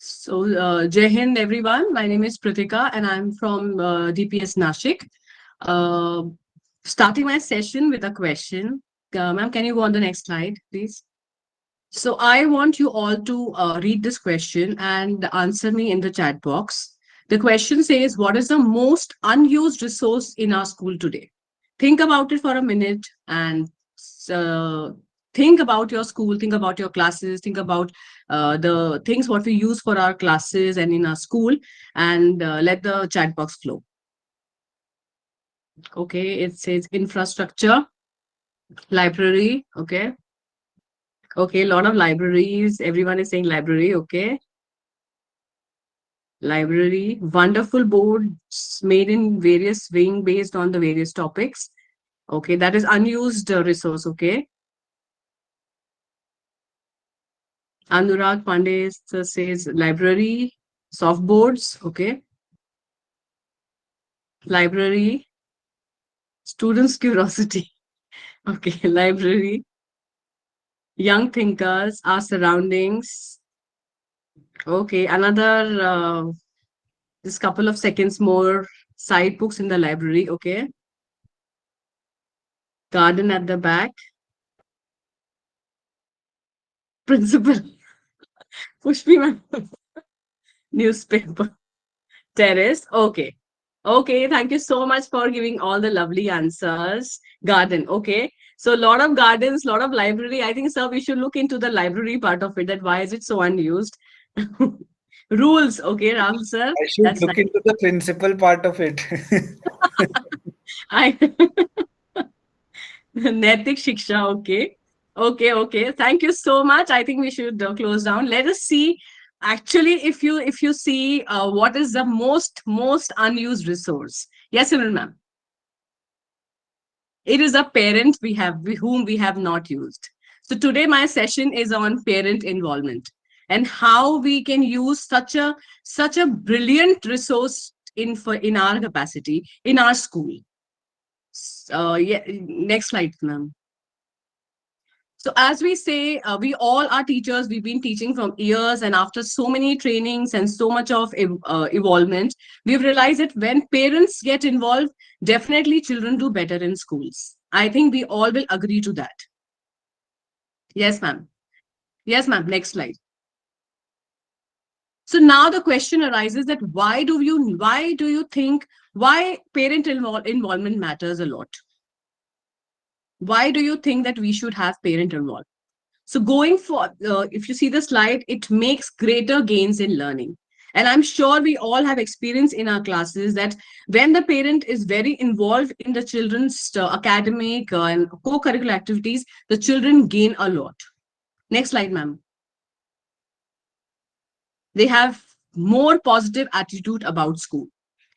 Jai Hind, everyone. My name is Pritika, and I'm from DPS Nashik. Uh, Starting my session with a question. Ma'am, can you go on the next slide, please? So, I want you all to read this question and answer me in the chat box. The question says, what is the most unused resource in our school today? Think about it for a minute and uh, think about your school, think about your classes, think about the things what we use for our classes and in our school, and let the chat box flow. Okay, it says infrastructure, library. Okay, a lot of libraries. Everyone is saying library. Okay, library, wonderful boards made in various wing based on the various topics. Okay, that is unused resource. Okay, Anurag Pandey says library, soft boards. Okay, library, students' curiosity. Okay, library, young thinkers, our surroundings. Okay, another just couple of seconds more. Side books in the library. Okay, garden at the back. Principal, push me, man. Newspaper. Terrace. Okay. Okay. Thank you so much for giving all the lovely answers. Garden. Okay. So a lot of gardens, lot of library. I think, sir, we should look into the library part of it. That why is it so unused? Rules. Okay, Rahul sir. I should That's look nice. into the principal part of it. I Naitik Shiksha. Okay. Okay. Okay. Thank you so much. I think we should close down. Let us see. Actually, if you see what is the most unused resource. Yes, Simran ma'am. It is a parent whom we have not used. So today my session is on parent involvement and how we can use such a brilliant resource in our capacity in our school. Yeah, next slide, ma'am. So as we say, we all are teachers. We've been teaching from years, and after so many trainings and so much of evolvement, we've realized that when parents get involved, definitely children do better in schools. I think we all will agree to that. Yes, ma'am. Yes, ma'am. Next slide. So now the question arises that why do you think why involvement matters a lot? Why do you think that we should have parent involvement? So going for, if you see the slide, it makes greater gains in learning. And I'm sure we all have experience in our classes that when the parent is very involved in the children's academic and co-curricular activities, the children gain a lot. Next slide, ma'am. They have more positive attitude about school.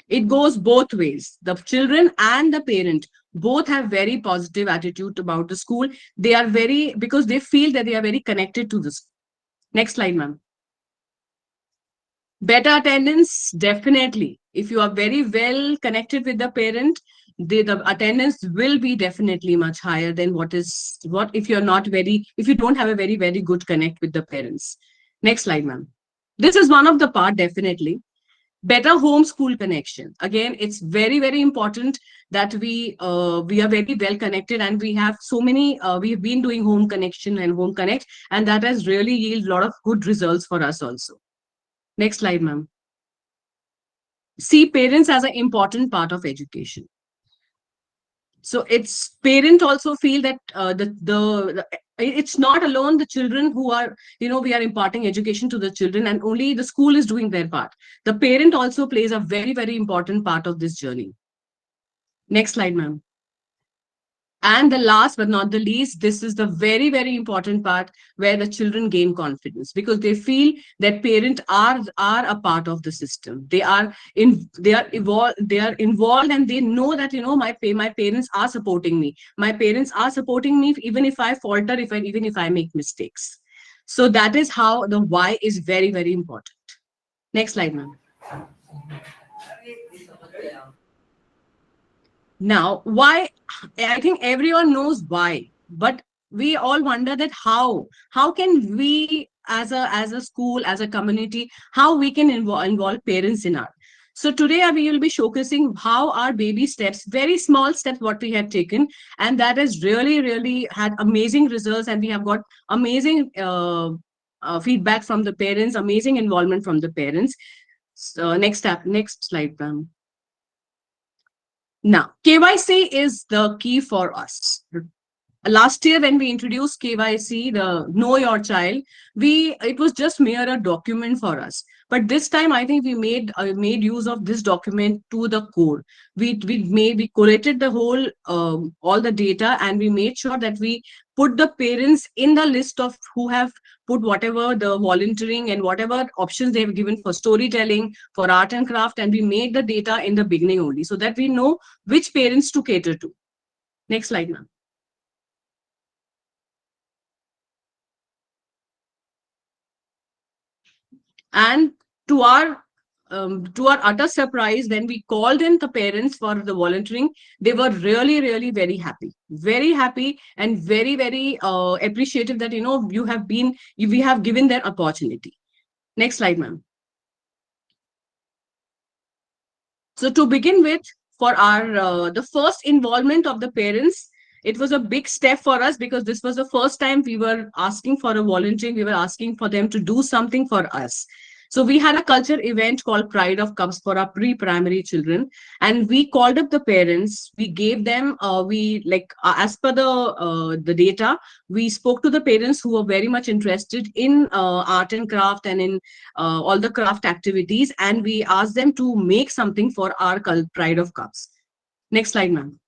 It goes both ways. The children and the parent both have very positive attitude about the school. They are very, because they feel that they are very connected to the school. Next slide, ma'am. Better attendance, definitely. If you are very well connected with the parent, the attendance will be definitely much higher than what if you're not very, if you don't have a very good connect with the parents. Next slide, ma'am. This is one of the part, definitely. Better homeschool connection. Again, it's very important that we are very well connected, and we have so many, we've been doing home connection and home connect, and that has really yielded a lot of good results for us also. Next slide, ma'am. See parents as an important part of education. So it's parent also feel that it's not alone the children who are, we are imparting education to the children and only the school is doing their part. The parent also plays a very important part of this journey. Next slide, ma'am. And the last but not the least, this is the very important part where the children gain confidence because they feel that parents are a part of the system. They are involved, and they know that my parents are supporting me. My parents are supporting me even if I falter, even if I make mistakes. So that is how the why is very important. Next slide, ma'am. Now, why? I think everyone knows why, but we all wonder that how can we as a school, as a community, how we can involve parents in our. So today we will be showcasing how our baby steps, very small steps, what we have taken, and that has really had amazing results, and we have got amazing feedback from the parents, amazing involvement from the parents. So next slide, ma'am. Now, KYC is the key for us. Last year when we introduced KYC, the Know Your Child, it was just mere a document for us. But this time, I think we made use of this document to the core. We collated the whole all the data, and we made sure that we put the parents in the list of who have put whatever the volunteering and whatever options they have given for storytelling, for art and craft, and we made the data in the beginning only, so that we know which parents to cater to. Next slide, ma'am. And to our utter surprise, when we called in the parents for the volunteering, they were really very happy, and very appreciative that we have given their opportunity. Next slide, ma'am. So to begin with, for our the first involvement of the parents, it was a big step for us, because this was the first time we were asking for a volunteering. We were asking for them to do something for us. So we had a culture event called Pride of Cubs for our pre-primary children, and we called up the parents. We gave them as per the data, we spoke to the parents who were very much interested in art and craft, and in all the craft activities, and we asked them to make something for our Pride of Cups. Next slide, ma'am.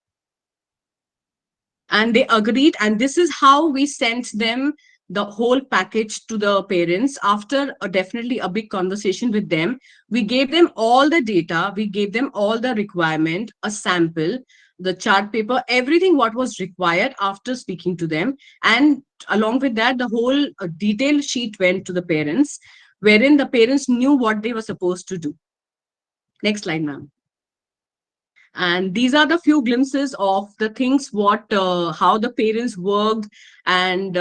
And they agreed, and this is how we sent them the whole package to the parents. After definitely a big conversation with them, we gave them all the data, we gave them all the requirement, a sample, the chart paper, everything what was required after speaking to them. And along with that, the whole detail sheet went to the parents, wherein the parents knew what they were supposed to do. Next slide, ma'am. And these are the few glimpses of the things how the parents worked. And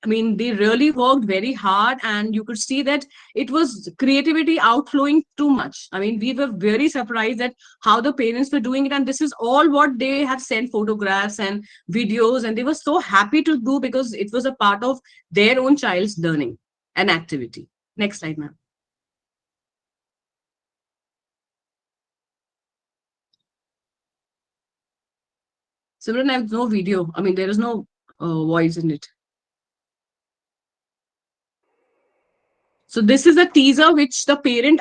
I mean, they really worked very hard, and you could see that it was creativity outflowing too much. I mean, we were very surprised at how the parents were doing it, and this is all what they have sent photographs and videos, and they were so happy to do, because it was a part of their own child's learning and activity. Next slide, ma'am. Simran, I have no video. I mean, there is no voice in it. So this is a teaser which the parent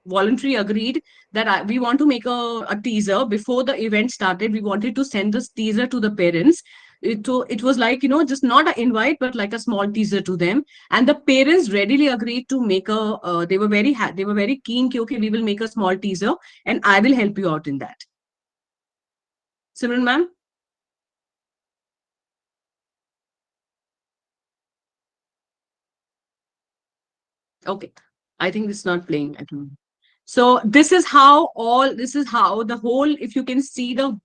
voluntary agreed that we want to make a teaser before the event started. We wanted to send this teaser to the parents. It was like, just not an invite, but like a small teaser to them. And the parents readily agreed to make they were very keen, okay, we will make a small teaser and I will help you out in that. Simran, ma'am? Okay, I think this is not playing at all. So this is how the whole, if you can see the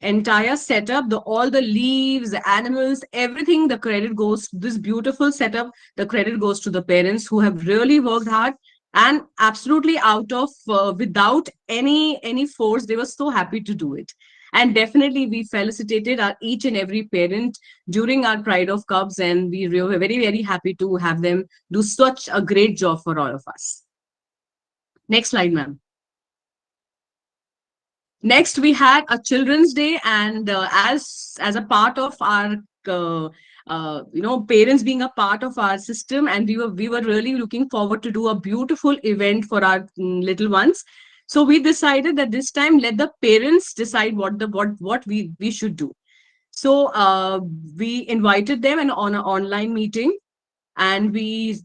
entire setup, all the leaves, the animals, everything, the credit goes, this beautiful setup, the credit goes to the parents who have really worked hard, and absolutely out of, without any force, they were so happy to do it. And definitely we felicitated our each and every parent during our Pride of Cubs, and we were very happy to have them do such a great job for all of us. Next slide, ma'am. Next, we had a Children's Day, and as a part of our parents being a part of our system, and we were really looking forward to do a beautiful event for our little ones. So we decided that this time let the parents decide what we should do. So we invited them on an online meeting, and we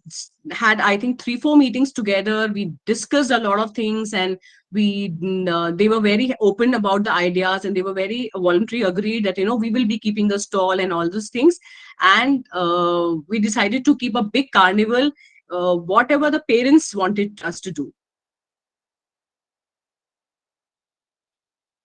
had, I think, 3-4 meetings together. We discussed a lot of things, and they were very open about the ideas, and they were very voluntary agreed that we will be keeping a stall and all those things. And we decided to keep a big carnival, whatever the parents wanted us to do.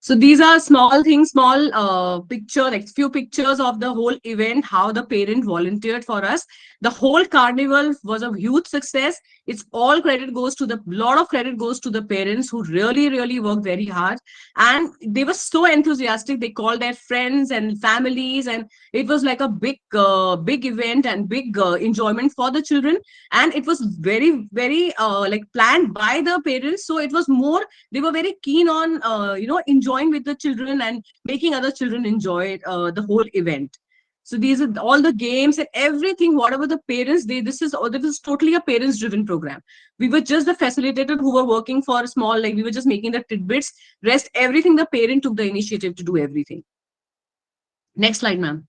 So these are small things, small picture, like few pictures of the whole event, how the parent volunteered for us. The whole carnival was a huge success. It's all credit goes to the, lot of credit goes to the parents who really, really worked very hard. And they were so enthusiastic. They called their friends and families, and it was like a big event and big enjoyment for the children. And it was very, very like planned by the parents. So it was more, they were very keen on enjoying with the children and making other children enjoy the whole event. So these are all the games and everything, whatever the parents, they, this is totally a parents driven program. We were just the facilitator who were working for a small, like we were just making the tidbits. Rest everything, the parent took the initiative to do everything. Next slide, ma'am.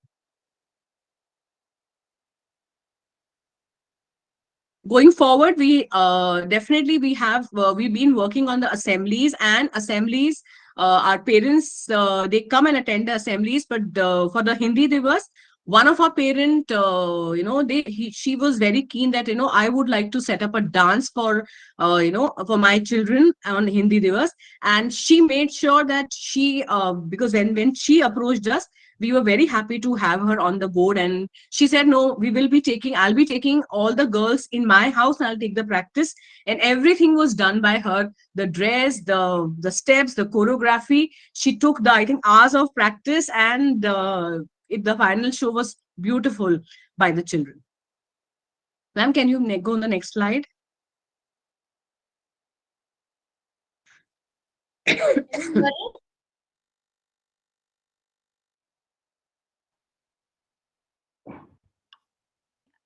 Going forward, we definitely, we've been working on the assemblies, and assemblies, our parents, they come and attend the assemblies. But for the Hindi Divas, one of our parent, she was very keen that, I would like to set up a dance for, for my children on Hindi Divas. And she made sure that she, because when she approached us, we were very happy to have her on the board. And she said, no, I'll be taking all the girls in my house and I'll take the practice. And everything was done by her. The dress, the steps, the choreography. She took the, I think, hours of practice, and the final show was beautiful by the children. Ma'am, can you go on the next slide?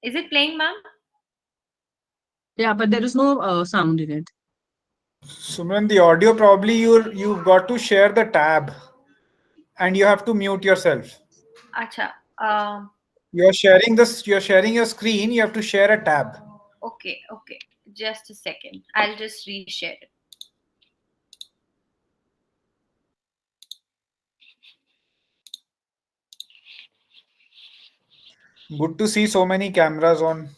Is it playing, ma'am? Yeah, but there is no sound in it. Sumran, the audio, probably you've got to share the tab and you have to mute yourself. Acha. You're sharing this, you're sharing your screen, you have to share a tab. Okay. Just a second. I'll just reshare it. Good to see so many cameras on.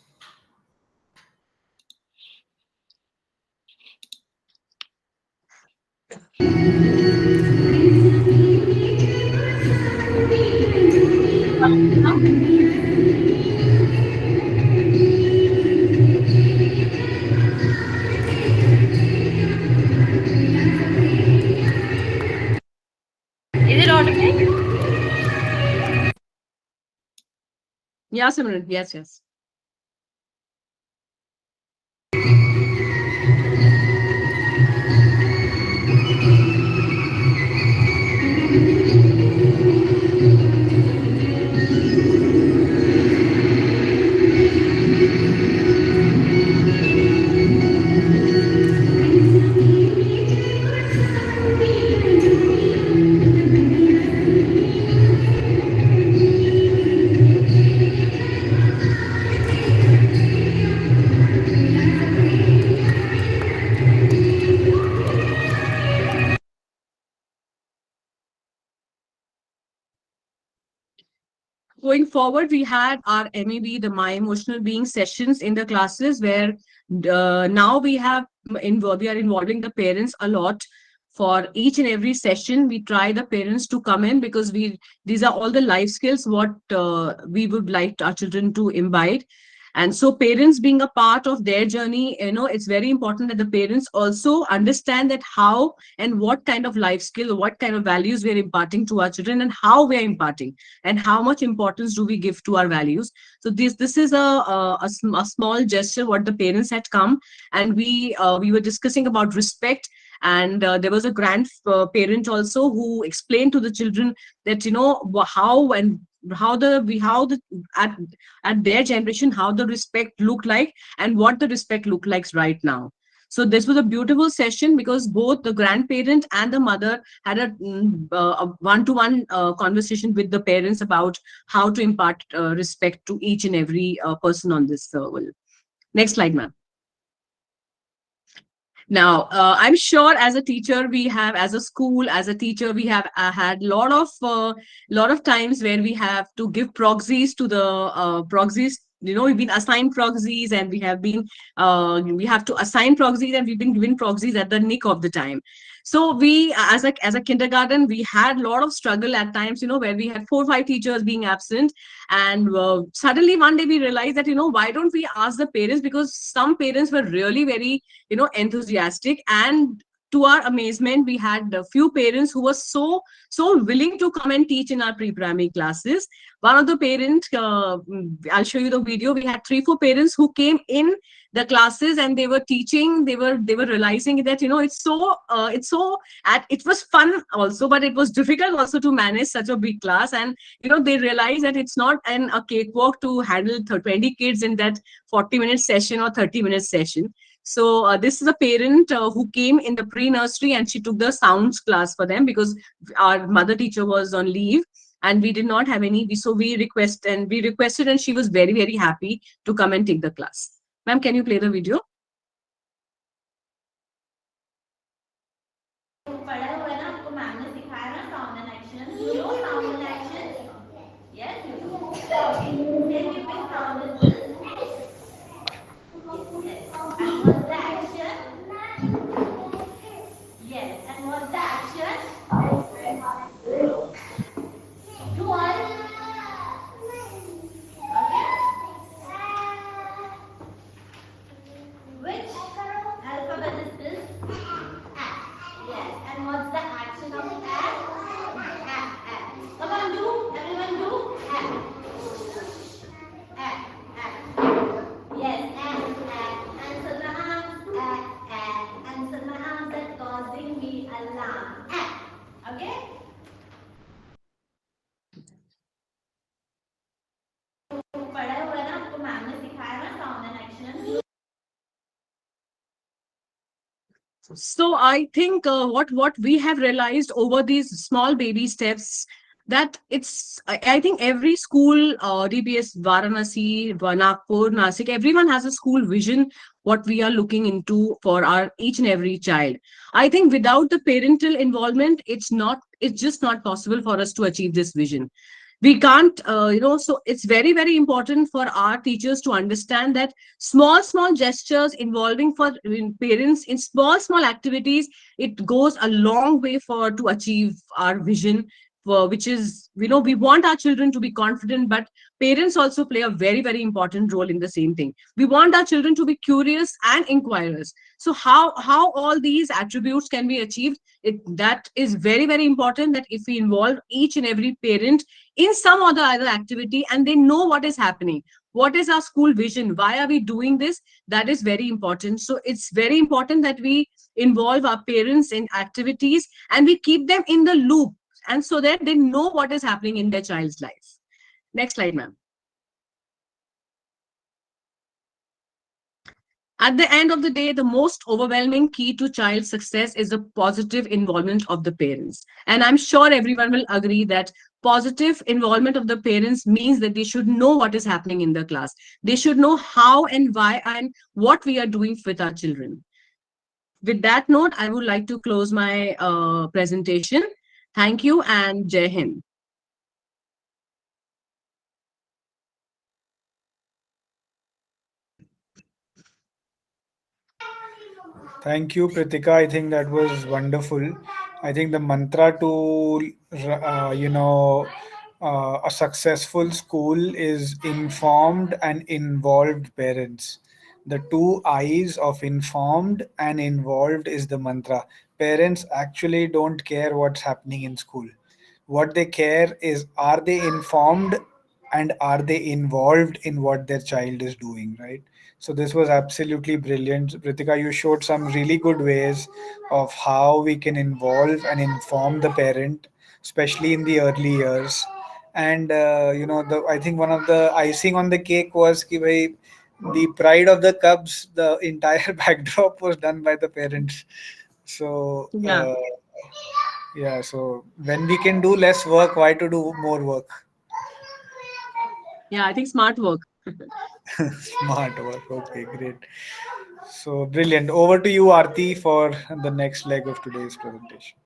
Is it audible? Yeah, Simran. Yes. Going forward, we had our MEB, the My Emotional Being sessions in the classes, where now we are involving the parents a lot. For each and every session, we try the parents to come in, because these are all the life skills what we would like our children to imbibe. And so parents being a part of their journey, it's very important that the parents also understand that how and what kind of life skill, what kind of values we're imparting to our children, and how we're imparting, and how much importance do we give to our values. So this is a small gesture what the parents had come. And we were discussing about respect. And there was a grandparent also who explained to the children that, how and how the at their generation, how the respect looked like, and what the respect look like right now. So this was a beautiful session, because both the grandparent and the mother had a one-to-one conversation with the parents about how to impart respect to each and every person on this world. Next slide, ma'am. Now, I'm sure as a teacher, we have, as a school, as a teacher, we have had lot of times where we have to give proxies to the proxies we've been assigned proxies, and we have been we have to assign proxies, and we've been given proxies at the nick of the time. So we, as a kindergarten, we had a lot of struggle at times, where we had 4 or 5 teachers being absent. And suddenly one day we realized that, why don't we ask the parents? Because some parents were really very, enthusiastic. And to our amazement, we had a few parents who were so willing to come and teach in our pre-primary classes. One of the parents, I'll show you the video. We had 3 or 4 parents who came in the classes, and they were teaching. They were realizing that, it was fun also, but it was difficult also to manage such a big class. And they realized that it's not a cakewalk to handle 20 kids in that 40-minute session or 30-minute session. So this is a parent who came in the pre-nursery, and she took the sounds class for them because our mother teacher was on leave, and we did not have any. So we requested, and she was very, very happy to come and take the class. Ma'am, can you play the video? पढ़ा हुआ है ना, आपको ma'am ने सिखाया ना sound and action. You know sound and action? Yes, you do. Tell me which sound is this? Yes. And what's the action? Yes. And what's the action? Do all. Okay. Which alphabet is this? Yes. And what's the action of act? Come on, do. Everyone do. Act. Yes. Act. Answer the arms. Act. Answer my arms that causing me alarm. Act. Okay? पढ़ा हुआ है ना, आपको ma'am ने सिखाया ना sound and action. So I think what we have realized over these small baby steps, that I think every school, DBS Varanasi, Nagpur, Nasik, everyone has a school vision what we are looking into for our each and every child. I think without the parental involvement, it's just not possible for us to achieve this vision. We can't, so it's very, very important for our teachers to understand that small gestures involving for parents in small activities, it goes a long way for to achieve our vision, for which is, we want our children to be confident, but parents also play a very, very important role in the same thing. We want our children to be curious and inquirers. So how all these attributes can be achieved? That is very, very important, that if we involve each and every parent in some or the other activity, and they know what is happening, what is our school vision, why are we doing this, that is very important. So it's very important that we involve our parents in activities, and we keep them in the loop, and so that they know what is happening in their child's life. Next slide, ma'am. At the end of the day, the most overwhelming key to child success is the positive involvement of the parents. And I'm sure everyone will agree that positive involvement of the parents means that they should know what is happening in the class. They should know how and why and what we are doing with our children. With that note, I would like to close my presentation. Thank you, and Jai Hind. Thank you, Pritika. I think that was wonderful. I think the mantra to, a successful school is informed and involved parents. The two I's of informed and involved is the mantra. Parents actually don't care what's happening in school. What they care is, are they informed and are they involved in what their child is doing, right? So this was absolutely brilliant. Pritika, you showed some really good ways of how we can involve and inform the parent, especially in the early years. And I think one of the icing on the cake was ki bhai, the pride of the Cubs. The entire backdrop was done by the parents. So Yeah, yeah, so when we can do less work, why to do more work? yeah, I think smart work. Smart work. Okay, great. So brilliant. Over to you, Aarti, for the next leg of today's presentation.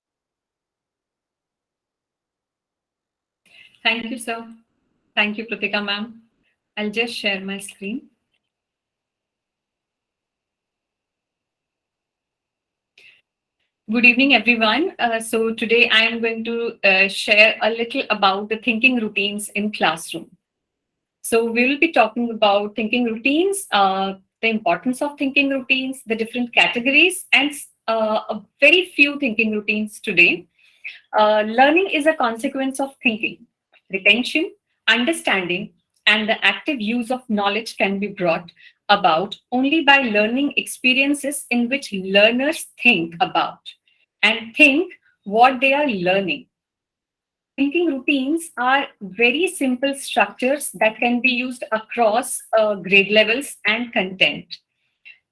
Thank you, sir. Thank you, Pratika ma'am. I'll just share my screen. Good evening, everyone. So today I am going to share a little about the thinking routines in classroom. So we will be talking about thinking routines, the importance of thinking routines, the different categories, and a very few thinking routines today. Learning is a consequence of thinking. Retention, understanding, and the active use of knowledge can be brought about only by learning experiences in which learners think about and think what they are learning. Thinking routines are very simple structures that can be used across grade levels and content.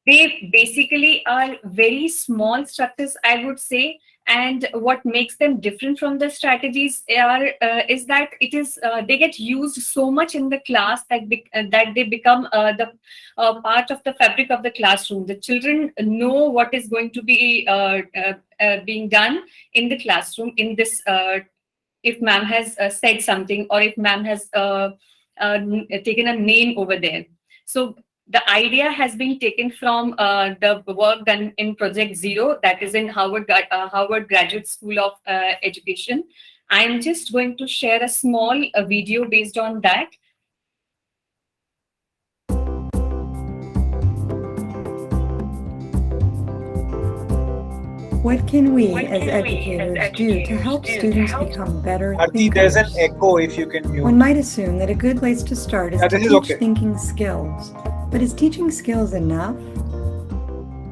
They basically are very small structures, I would say, and what makes them different from the strategies is that it is they get used so much in the class that they become the part of the fabric of the classroom. The children know what is going to be being done in the classroom in this. If ma'am has said something, or if ma'am has taken a name over there. So the idea has been taken from the work done in Project Zero, that is in Harvard Graduate School of Education. I'm just going to share a small video based on that. What can we as educators do to help students become better Arti, there's an thinkers? echo if you can mute. One might assume that a good place to start is Yeah, to this is teach okay. thinking skills. But is teaching skills enough?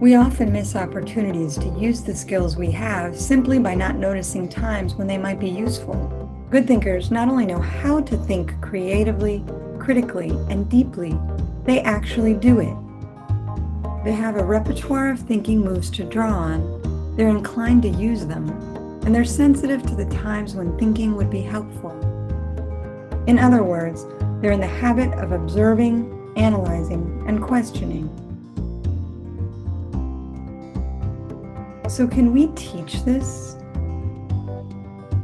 We often miss opportunities to use the skills we have simply by not noticing times when they might be useful. Good thinkers not only know how to think creatively, critically, and deeply, they actually do it. They have a repertoire of thinking moves to draw on, they're inclined to use them, and they're sensitive to the times when thinking would be helpful. In other words, they're in the habit of observing, analyzing, and questioning. So can we teach this?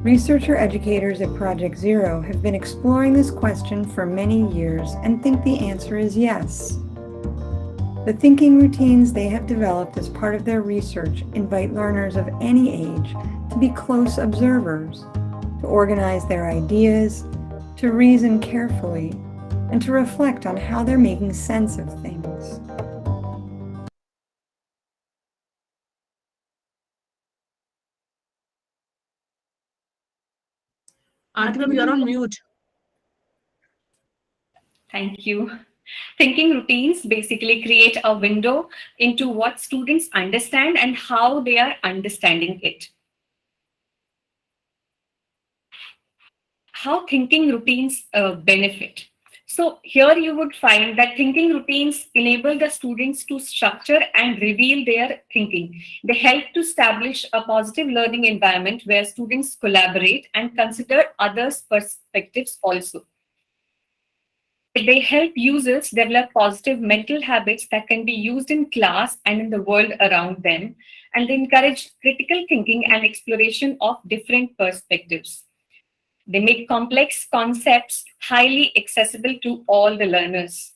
Researcher educators at Project Zero have been exploring this question for many years and think the answer is yes. The thinking routines they have developed as part of their research invite learners of any age to be close observers, to organize their ideas, to reason carefully, and to reflect on how they're making sense of things. Auntie ma'am, you're on mute. Thank you. Thinking routines basically create a window into what students understand and how they are understanding it. How thinking routines benefit. So here you would find that thinking routines enable the students to structure and reveal their thinking. They help to establish a positive learning environment where students collaborate and consider others' perspectives also. They help users develop positive mental habits that can be used in class and in the world around them, and they encourage critical thinking and exploration of different perspectives. They make complex concepts highly accessible to all the learners.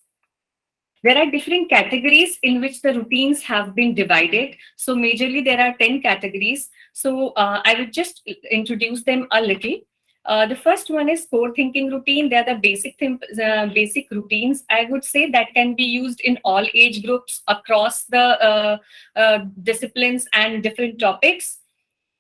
There are different categories in which the routines have been divided. So majorly there are 10 categories. So I would just introduce them a little. The first one is core thinking routine. They are the basic routines, I would say, that can be used in all age groups across the disciplines and different topics.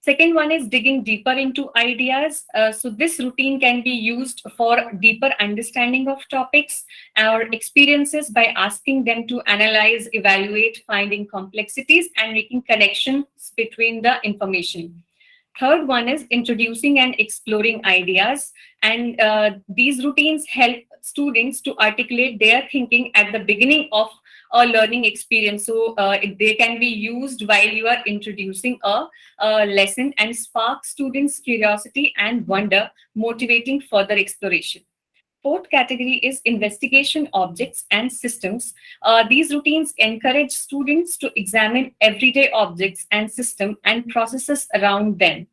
Second one is digging deeper into ideas. So this routine can be used for deeper understanding of topics or experiences by asking them to analyze, evaluate, finding complexities, and making connections between the information. Third one is introducing and exploring ideas. And these routines help students to articulate their thinking at the beginning of a learning experience. So they can be used while you are introducing a lesson and spark students' curiosity and wonder, motivating further exploration. Fourth category is investigation objects and systems. These routines encourage students to examine everyday objects and systems and processes around them.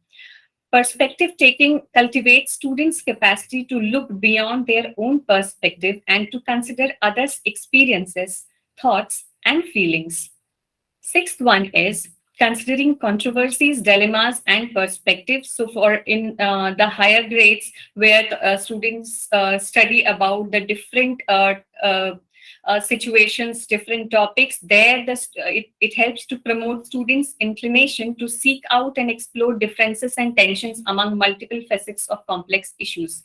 Perspective taking cultivates students' capacity to look beyond their own perspective and to consider others' experiences, thoughts, and feelings. Sixth one is considering controversies, dilemmas, and perspectives. So, for in the higher grades, where students study about the different situations, different topics, there it helps to promote students' inclination to seek out and explore differences and tensions among multiple facets of complex issues,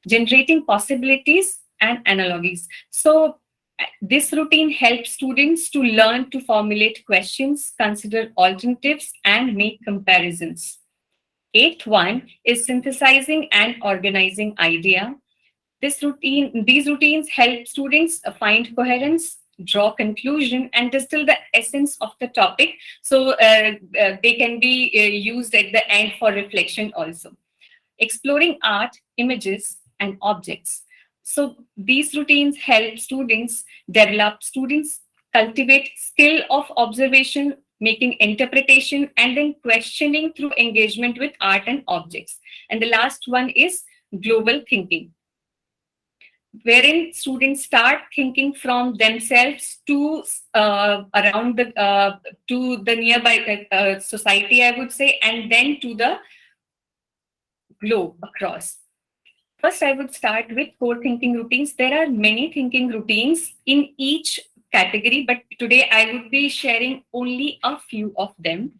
generating possibilities and analogies. So this routine helps students to learn to formulate questions, consider alternatives, and make comparisons. Eighth one is synthesizing and organizing idea. These routines help students find coherence, draw conclusion, and distill the essence of the topic. So they can be used at the end for reflection also. Exploring art, images, and objects. So these routines help students cultivate skill of observation, making interpretation, and then questioning through engagement with art and objects. And the last one is global thinking, wherein students start thinking from themselves to around the to the nearby society, I would say, and then to the globe across. First, I would start with core thinking routines. There are many thinking routines in each category, but today I would be sharing only a few of them.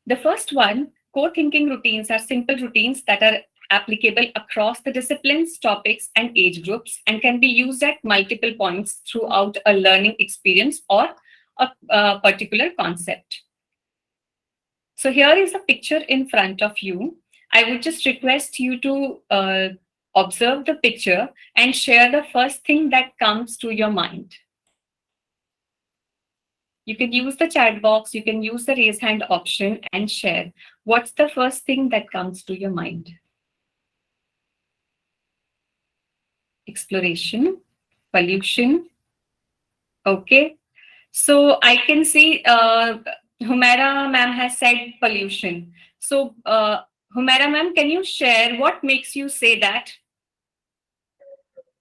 The first one, core thinking routines, are simple routines that are applicable across the disciplines, topics, and age groups, and can be used at multiple points throughout a learning experience or a particular concept. So here is a picture in front of you. I would just request you to observe the picture and share the first thing that comes to your mind. You can use the chat box, you can use the raise hand option and share. What's the first thing that comes to your mind? Exploration, pollution. Okay. So I can see Humaira ma'am has said pollution. So Humaira ma'am, can you share what makes you say that?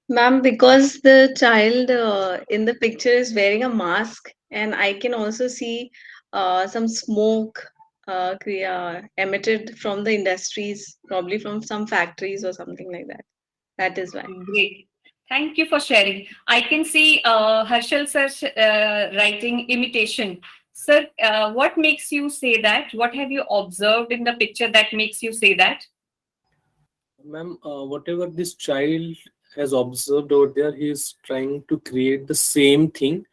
Ma'am, because the child in the picture is wearing a mask, and I can also see some smoke emitted from the industries, probably from some factories or something like that. That is why. Great. Thank you for sharing. I can see Harshal sir writing imitation. Sir, what makes you say that? What have you observed in the picture that makes you say that? Ma'am, whatever this child has observed over there, he is trying to create the same thing.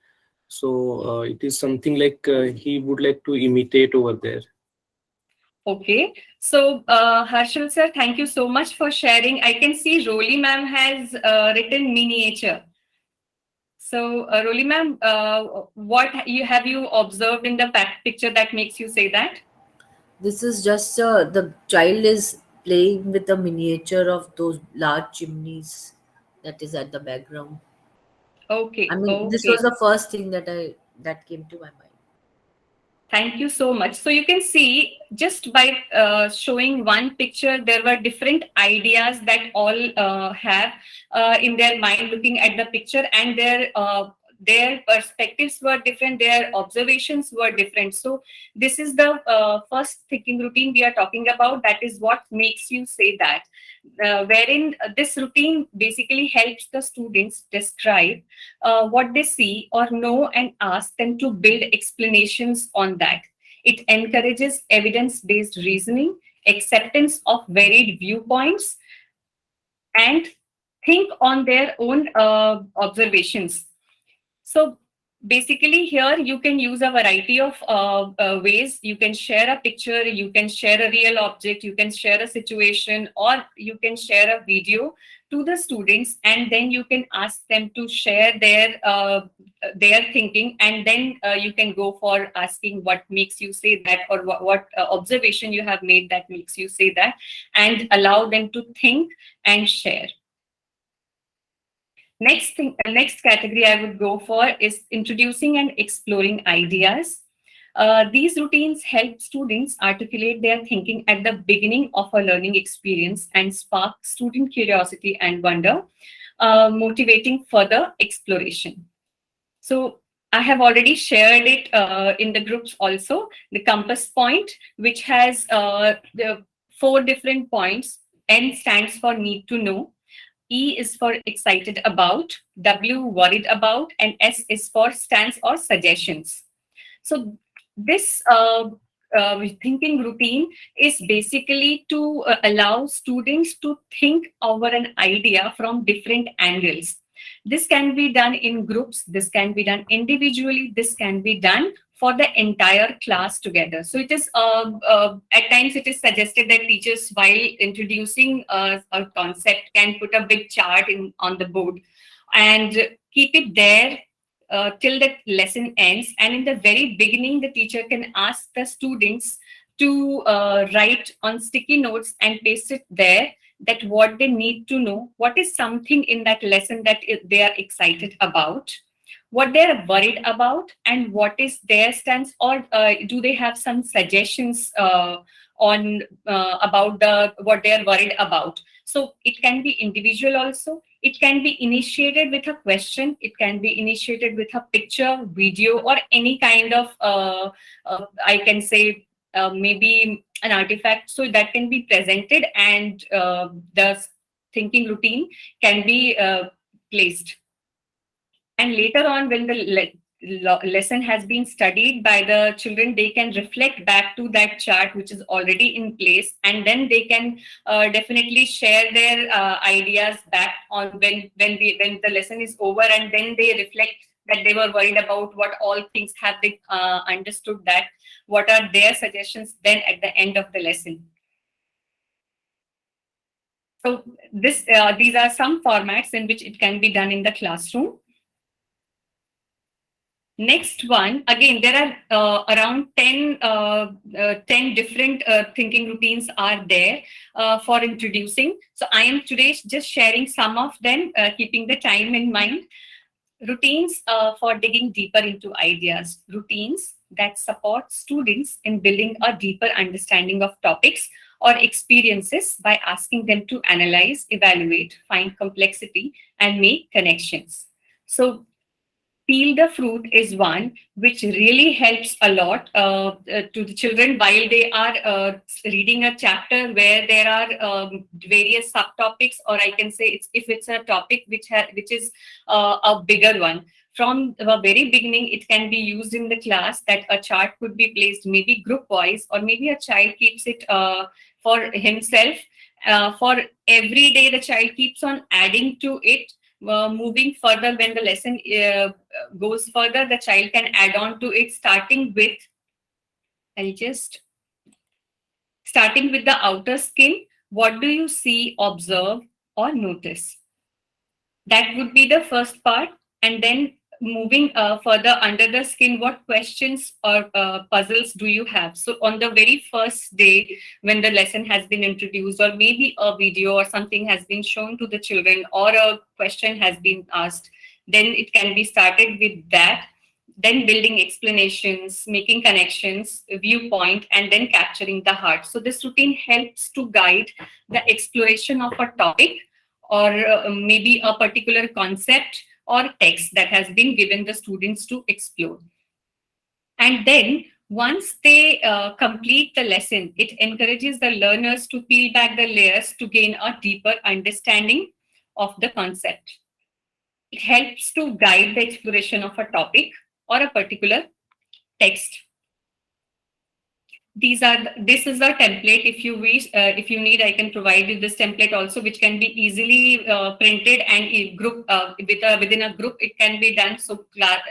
So it is something like he would like to imitate over there. Okay. So Harshal sir, thank you so much for sharing. I can see Roli ma'am has written miniature. So Roli ma'am, what have you observed in the picture that makes you say that? This is just the child is playing with the miniature of those large chimneys that is at the background. Okay. I mean, this Okay. was the first thing that came to my mind. Thank you so much. So you can see just by showing one picture, there were different ideas that all have in their mind looking at the picture, and their perspectives were different, their observations were different. So this is the first thinking routine we are talking about. That is what makes you say that. Wherein this routine basically helps the students describe what they see or know and ask them to build explanations on that. It encourages evidence-based reasoning, acceptance of varied viewpoints, and think on their own observations. So basically here you can use a variety of ways. You can share a picture, you can share a real object, you can share a situation, or you can share a video to the students, and then you can ask them to share their thinking, and then you can go for asking what makes you say that, or what observation you have made that makes you say that, and allow them to think and share. Next category I would go for is introducing and exploring ideas. These routines help students articulate their thinking at the beginning of a learning experience and spark student curiosity and wonder, motivating further exploration. So I have already shared it in the groups also, the compass point, which has the 4 different points. N stands for need to know, E is for excited about, W worried about, and S is for stands or suggestions. So this thinking routine is basically to allow students to think over an idea from different angles. This can be done in groups, this can be done individually, this can be done for the entire class together. So it is at times it is suggested that teachers, while introducing a concept, can put a big chart on the board and keep it there till the lesson ends. And in the very beginning, the teacher can ask the students to write on sticky notes and paste it there, that what they need to know, what is something in that lesson that they are excited about, what they're worried about, and what is their stance, or do they have some suggestions on about what they're worried about. So it can be individual also. It can be initiated with a question. It can be initiated with a picture, video, or any kind of, I can say, maybe an artifact. So that can be presented, and the thinking routine can be placed. And later on, when the lesson has been studied by the children, they can reflect back to that chart which is already in place, and then they can definitely share their ideas back on when the lesson is over, and then they reflect that they were worried about what all things have they understood, that what are their suggestions then at the end of the lesson. So these are some formats in which it can be done in the classroom. Next one, again, there are around 10 different thinking routines are there for introducing. So I am today just sharing some of them, keeping the time in mind. Routines for digging deeper into ideas. Routines that support students in building a deeper understanding of topics or experiences by asking them to analyze, evaluate, find complexity, and make connections. So Peel the Fruit is one which really helps a lot to the children while they are reading a chapter where there are various subtopics, or I can say if it's a topic which is a bigger one. From the very beginning, it can be used in the class that a chart could be placed, maybe group wise, or maybe a child keeps it for himself. For every day, the child keeps on adding to it. Moving further, when the lesson goes further, the child can add on to it, starting with the outer skin. What do you see, observe, or notice? That would be the first part. And then moving further under the skin, what questions or puzzles do you have? So on the very first day, when the lesson has been introduced, or maybe a video or something has been shown to the children, or a question has been asked, then it can be started with that. Then building explanations, making connections, viewpoint, and then capturing the heart. So this routine helps to guide the exploration of a topic, or maybe a particular concept or text that has been given the students to explore. And then once they complete the lesson, it encourages the learners to peel back the layers to gain a deeper understanding of the concept. It helps to guide the exploration of a topic or a particular text. This is the template. If you wish, if you need, I can provide you this template also, which can be easily printed and group within a group. It can be done. So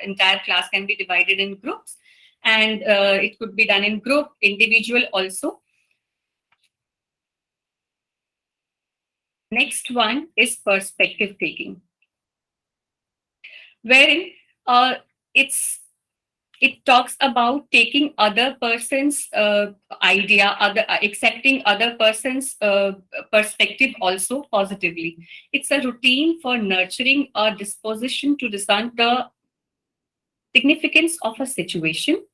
entire class can be divided in groups, and it could be done in group, individual also. Next one is perspective taking, wherein it talks about taking other person's idea, accepting other person's perspective also positively. It's a routine for nurturing a disposition to discern the significance of a situation,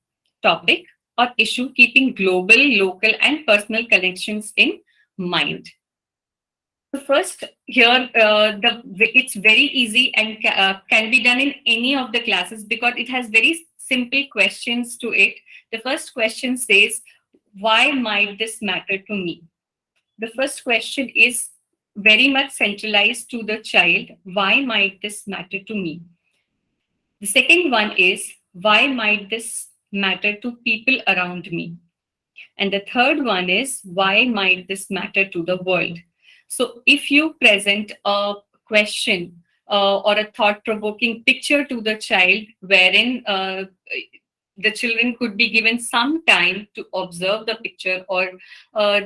topic, or issue, keeping global, local, and personal connections in mind. So first, here it's very easy and can be done in any of the classes because it has very simple questions to it. The first question says, why might this matter to me? The first question is very much centralized to the child. Why might this matter to me? The second one is, why might this matter to people around me? And the third one is, why might this matter to the world? So if you present a question or a thought-provoking picture to the child, wherein the children could be given some time to observe the picture or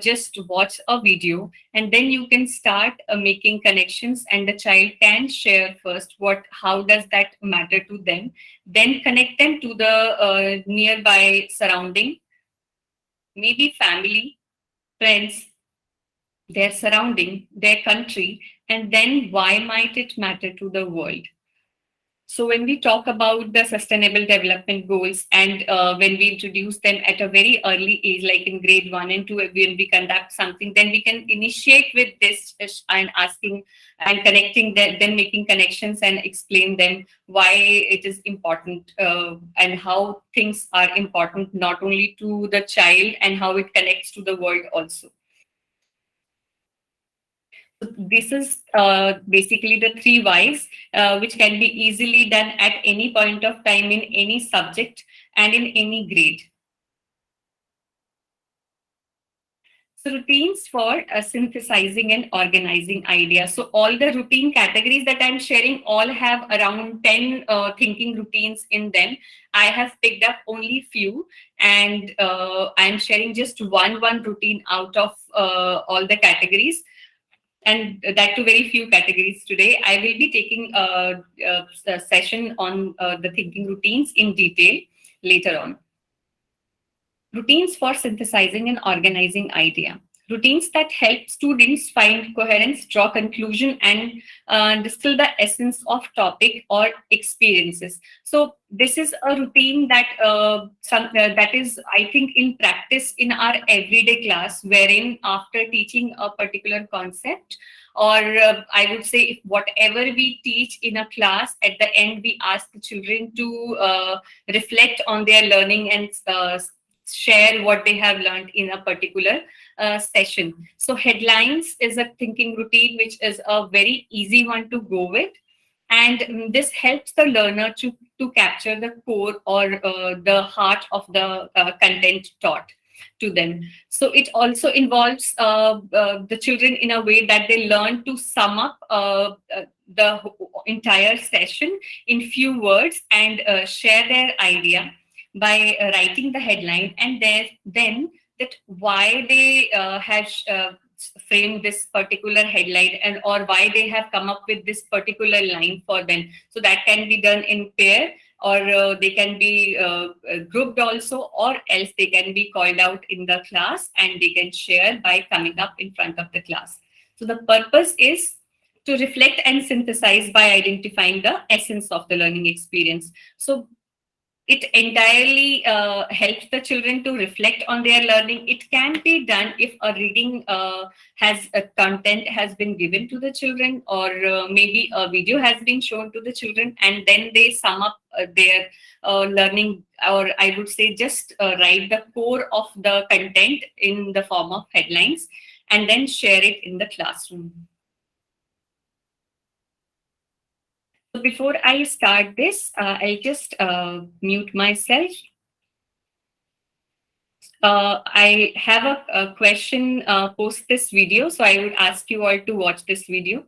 just watch a video, and then you can start making connections, and the child can share first how does that matter to them, then connect them to the nearby surrounding, maybe family, friends, their surrounding, their country, and then why might it matter to the world? So when we talk about the Sustainable Development Goals and when we introduce them at a very early age, like in grade 1 and 2, when we conduct something, then we can initiate with this and asking and connecting them, then making connections and explain them why it is important and how things are important not only to the child and how it connects to the world also. This is basically the 3 whys, which can be easily done at any point of time in any subject and in any grade. So routines for synthesizing and organizing ideas. So all the routine categories that I'm sharing all have around 10 thinking routines in them. I have picked up only few, and I'm sharing just one routine out of all the categories. And that to very few categories today. I will be taking a session on the thinking routines in detail later on. Routines for synthesizing and organizing idea. Routines that help students find coherence, draw conclusion, and distill the essence of topic or experiences. So this is a routine that that is, I think, in practice in our everyday class, wherein after teaching a particular concept, or I would say if whatever we teach in a class, at the end we ask the children to reflect on their learning and share what they have learned in a particular session. So headlines is a thinking routine, which is a very easy one to go with. And this helps the learner to capture the core or the heart of the content taught to them. So it also involves the children in a way that they learn to sum up the entire session in few words and share their idea by writing the headline, and then that why they have framed this particular headline and or why they have come up with this particular line for them. So that can be done in pair, or they can be grouped also, or else they can be called out in the class and they can share by coming up in front of the class. So the purpose is to reflect and synthesize by identifying the essence of the learning experience. So it entirely helps the children to reflect on their learning. It can be done if a reading content has been given to the children, or maybe a video has been shown to the children, and then they sum up their learning, or I would say just write the core of the content in the form of headlines and then share it in the classroom. So before I start this, I'll just mute myself. I have a question post this video, so I would ask you all to watch this video.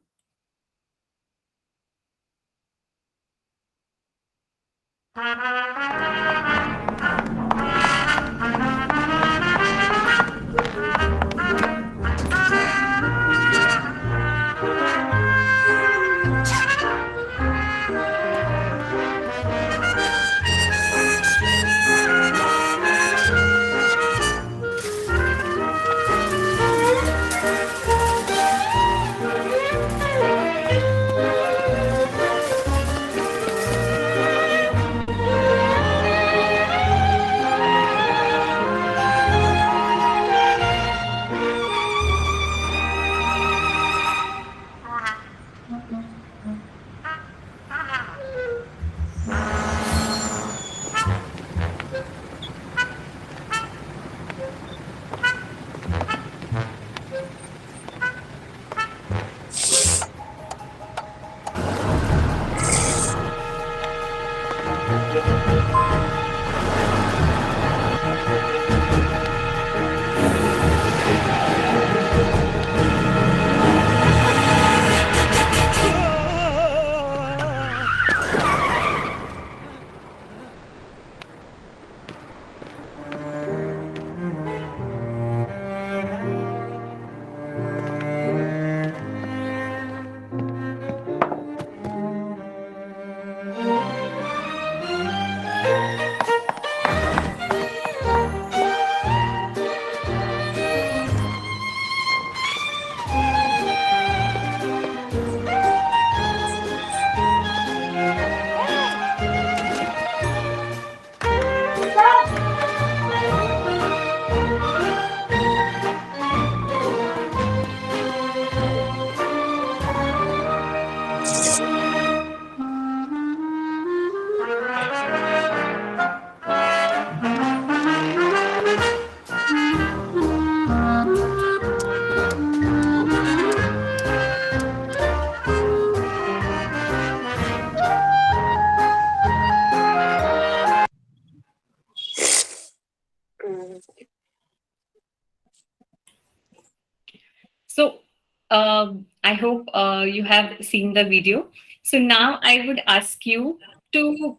I hope you have seen the video. So now I would ask you to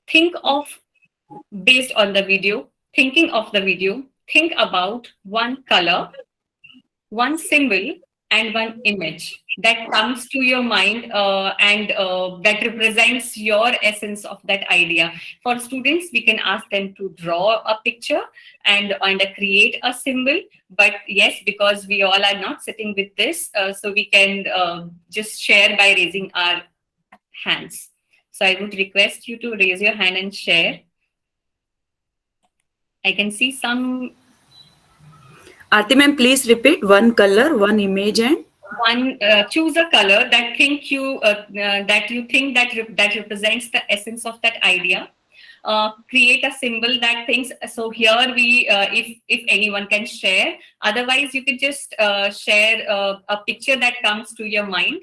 think of, based on the video, thinking of the video, think about one color, one symbol, and one image that comes to your mind and that represents your essence of that idea. For students, we can ask them to draw a picture and create a symbol. But yes, because we all are not sitting with this, so we can just share by raising our hands. So I would request you to raise your hand and share. I can see some. Aarti ma'am, please repeat one color, one image, and One, choose a color that think you that you think that represents the essence of that idea. Create a symbol that thinks. So here we, if anyone can share. Otherwise, you could just share a picture that comes to your mind.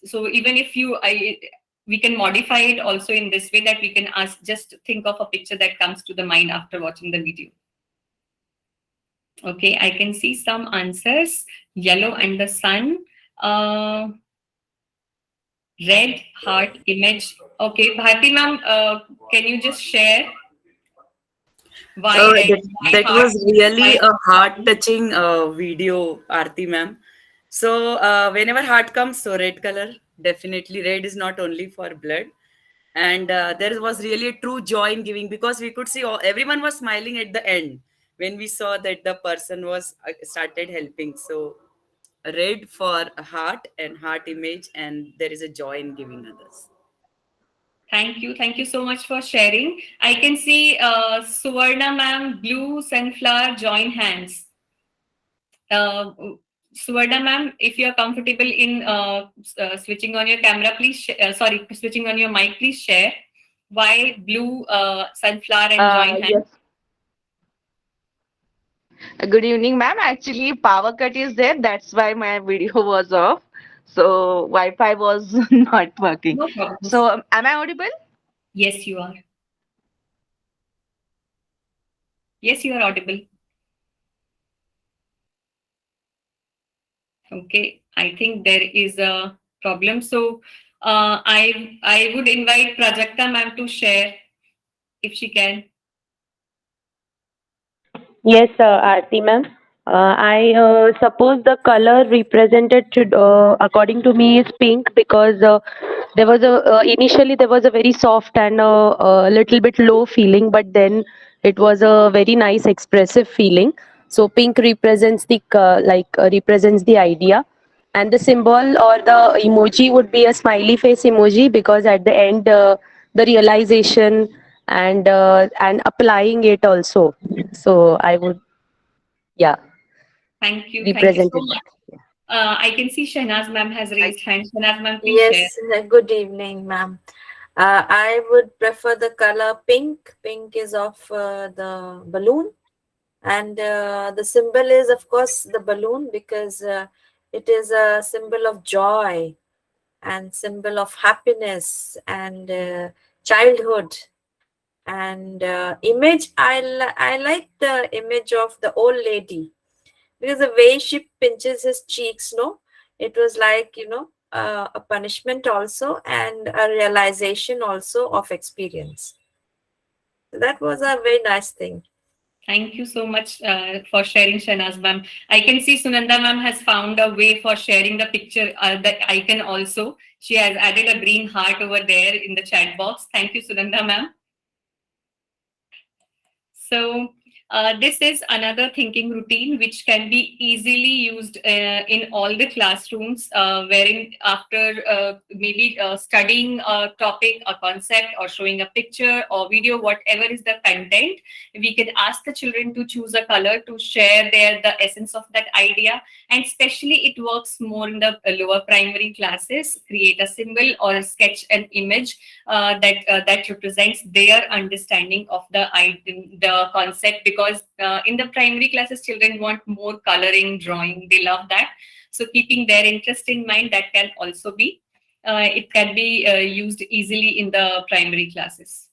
So even if we can modify it also in this way, that we can ask, just think of a picture that comes to the mind after watching the video. Okay, I can see some answers. Yellow and the sun. Red, heart, image. Okay, Bharti ma'am, can you just share why red, why that heart, was really why a heart-touching video, Aarti ma'am. So whenever heart comes, so red color, definitely red is not only for blood. And there was really a true joy in giving, because we could see everyone was smiling at the end when we saw that the person was started helping. So red for heart and heart image, and there is a joy in giving others. Thank you so much for sharing. I can see Suvarna ma'am, blue, sunflower, join hands. Suvarna ma'am, if you are comfortable in switching on your camera, please, switching on your mic, please share why blue, sunflower, and join hands. Yes. Good evening, ma'am. Actually, power cut is there. That's why my video was off. So Wi-Fi was not working. No problem. So am I audible? Yes, you are. Yes, you are audible. Okay, I think there is a problem. So I would invite Prajakta ma'am to share if she can. Yes, Aarti ma'am. I suppose the color represented should, according to me, is pink, because there was a initially there was a very soft and a little bit low feeling, but then it was a very nice expressive feeling. So pink represents the represents the idea, and the symbol or the emoji would be a smiley face emoji, because at the end the realization and applying it also. So I would, yeah, Thank you represent so it. much. I can see Shahnaz ma'am has raised hand. Shahnaz ma'am, please share. Yes, good evening, ma'am. I would prefer the color pink. Pink is of the balloon, and the symbol is, of course, the balloon, because it is a symbol of joy and symbol of happiness and childhood. And image, I like the image of the old lady, because the way she pinches his cheeks, no, it was like, a punishment also, and a realization also of experience. That was a very nice thing. Thank you so much for sharing, Shahnaz ma'am. I can see Sunanda ma'am has found a way for sharing the picture, the icon also. She has added a green heart over there in the chat box. Thank you, Sunanda ma'am. So this is another thinking routine which can be easily used in all the classrooms, wherein after maybe studying a topic, a concept, or showing a picture or video, whatever is the content, we can ask the children to choose a color to share the essence of that idea. And especially it works more in the lower primary classes. Create a symbol or sketch an image that represents their understanding of the concept, because in the primary classes children want more coloring, drawing, they love that. So keeping their interest in mind, that can also be it can be used easily in the primary classes.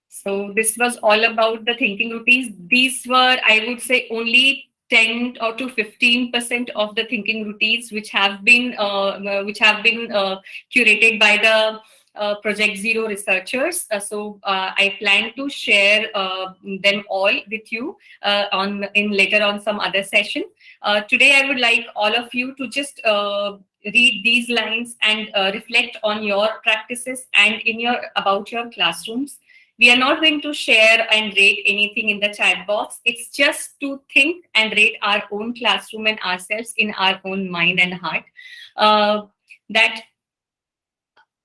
So this was all about the thinking routines. These were, I would say, only 10 or to 15% of the thinking routines which have been curated by the Project Zero researchers. I plan to share them all with you later on some other session. Today, I would like all of you to just read these lines and reflect on your practices and about your classrooms. We are not going to share and rate anything in the chat box. It's just to think and rate our own classroom and ourselves in our own mind and heart. That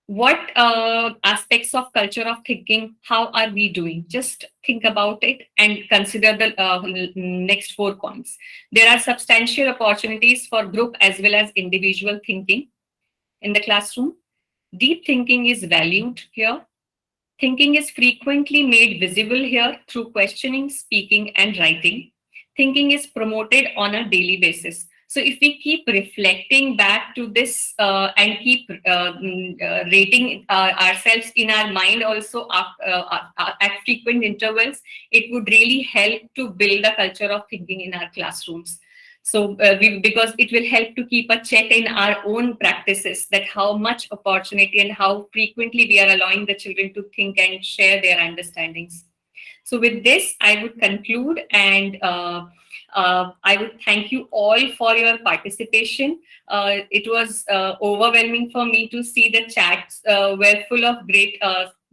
what aspects of culture of thinking, how are we doing? Just think about it and consider the next 4 points. There are substantial opportunities for group as well as individual thinking in the classroom. Deep thinking is valued here. Thinking is frequently made visible here through questioning, speaking, and writing. Thinking is promoted on a daily basis. So if we keep reflecting back to this and keep rating ourselves in our mind also at frequent intervals, it would really help to build a culture of thinking in our classrooms. So because it will help to keep a check in our own practices, that how much opportunity and how frequently we are allowing the children to think and share their understandings. So with this, I would conclude, and I would thank you all for your participation. It was overwhelming for me to see the chats were full of great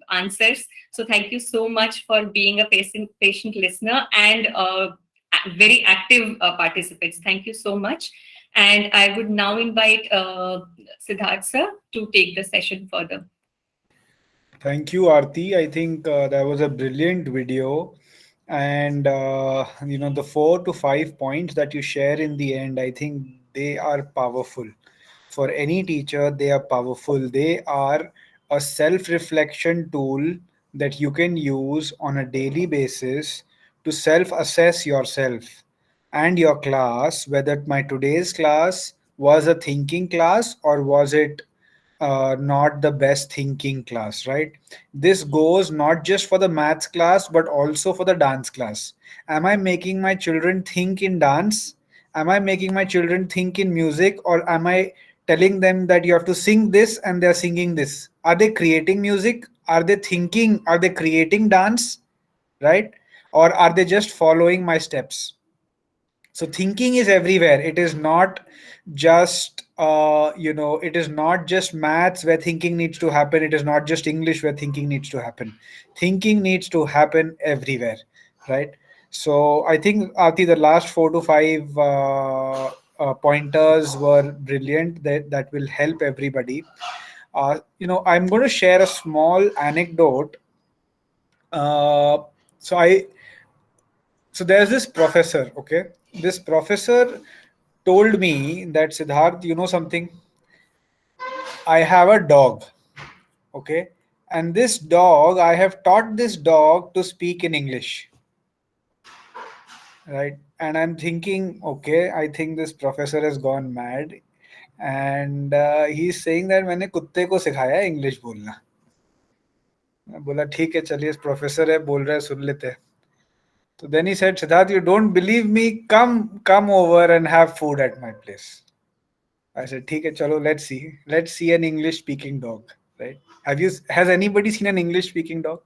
answers. So thank you so much for being a patient listener and very active participants. Thank you so much. And I would now invite Siddharth sir to take the session further. Thank you, Aarti. I think that was a brilliant video. And, the 4 to 5 points that you share in the end, I think they are powerful. For any teacher, they are powerful. They are a self-reflection tool that you can use on a daily basis to self-assess yourself and your class, whether my today's class was a thinking class or was it not the best thinking class, right? This goes not just for the maths class, but also for the dance class. Am I making my children think in dance? Am I making my children think in music? Or am I telling them that you have to sing this and they're singing this? Are they creating music? Are they thinking? Are they creating dance? Right? Or are they just following my steps? So thinking is everywhere. It is not just it is not just maths where thinking needs to happen. It is not just English where thinking needs to happen. Thinking needs to happen everywhere, right? So I think, Aarti, the last 4 to 5 pointers were brilliant. That will help everybody. I'm going to share a small anecdote. So there's this professor, okay? This professor told me that, Siddharth, you know something? I have a dog, okay? And this dog, I have taught this dog to speak in English, right? And I'm thinking, okay, I think this professor has gone mad. And he's saying that मैंने कुत्ते को सिखाया English बोलना. मैं बोला ठीक है चलिए प्रोफेसर है बोल रहा है सुन लेते हैं. So then he said, Siddharth, you don't believe me? Come over and have food at my place. I said, "ठीक है, चलो, let's see. Let's see an English-speaking dog, right? Has anybody seen an English-speaking dog?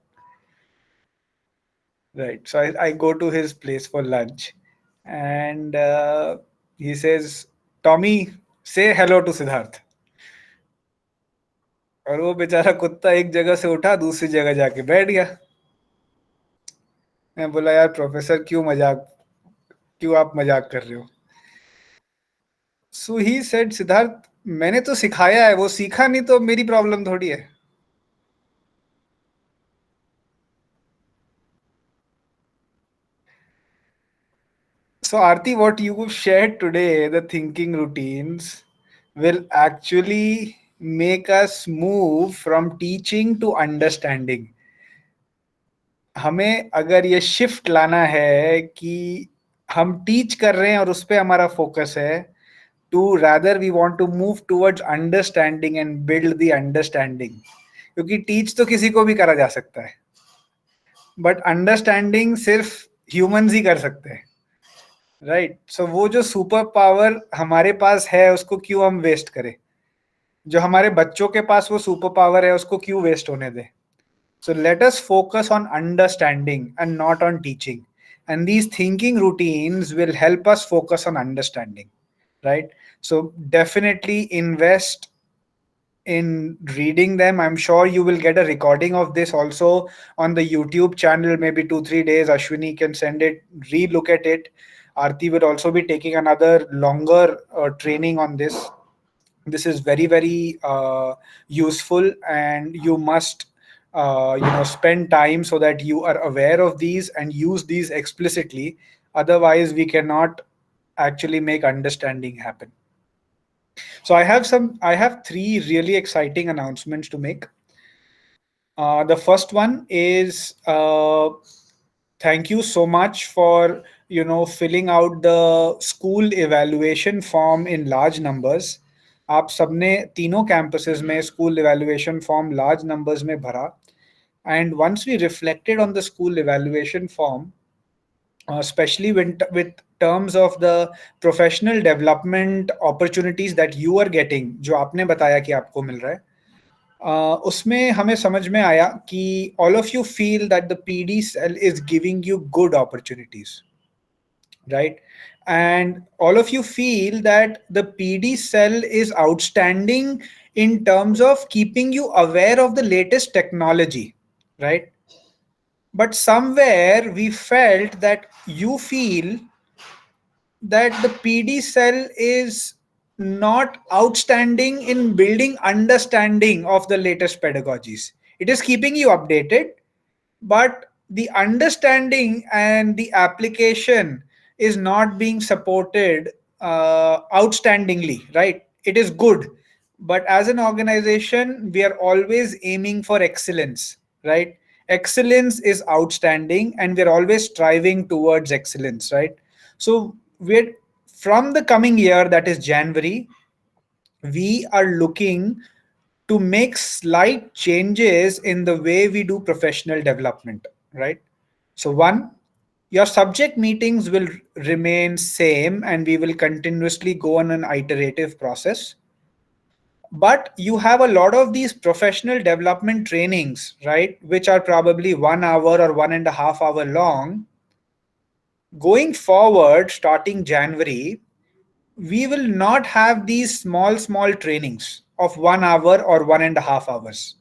Right. So I go to his place for lunch, and he says, Tommy, say hello to Siddharth. और वो बेचारा कुत्ता एक जगह से उठा दूसरी जगह जाके बैठ गया. मैं बोला यार प्रोफेसर क्यों आप मजाक कर रहे हो? So he said, Siddharth, मैंने तो सिखाया है, वो सीखा नहीं तो मेरी प्रॉब्लम थोड़ी है. So Aarti, what you shared today, the thinking routines, will actually make us move from teaching to understanding. हमें अगर ये शिफ्ट लाना है कि हम टीच कर रहे हैं और उस पर हमारा फोकस है, to rather we want to move towards understanding and build the understanding. क्योंकि टीच तो किसी को भी करा जा सकता है, बट अंडरस्टैंडिंग सिर्फ ह्यूमंस ही कर सकते हैं, राइट. सो वो जो सुपर पावर हमारे पास है उसको क्यों हम वेस्ट करें? जो हमारे बच्चों के पास वो सुपर पावर है उसको क्यों वेस्ट होने दें? So let us focus on understanding and not on teaching. And these thinking routines will help us focus on understanding, right? So definitely invest in reading them. I'm sure you will get a recording of this also on the YouTube channel, maybe 2-3 days. Ashwini can send it, re-look at it. Aarti will also be taking another longer training on this. This is very, very useful, and you must spend time so that you are aware of these and use these explicitly. Otherwise, we cannot actually make understanding happen. So I have three really exciting announcements to make. The first one is thank you so much for filling out the school evaluation form in large numbers. आप सबने तीनों campuses में school evaluation form large numbers में भरा. And once we reflected on the school evaluation form, especially with terms of the professional development opportunities that you are getting, जो आपने बताया कि आपको मिल रहा है, उसमें हमें समझ में आया कि all of you feel that the PD cell is giving you good opportunities, right? And all of you feel that the PD cell is outstanding in terms of keeping you aware of the latest technology, right? But somewhere we felt that you feel that the PD cell is not outstanding in building understanding of the latest pedagogies. It is keeping you updated, but the understanding and the application is not being supported outstandingly, right? It is good, but as an organization, we are always aiming for excellence, right? Excellence is outstanding, and we're always striving towards excellence, right? So we're from the coming year, that is January, we are looking to make slight changes in the way we do professional development, right? So one, your subject meetings will remain same, and we will continuously go on an iterative process. But you have a lot of these professional development trainings, right, which are probably 1 hour or 1.5 hour long. Going forward, starting January, we will not have these small trainings of 1 hour or 1.5 hours.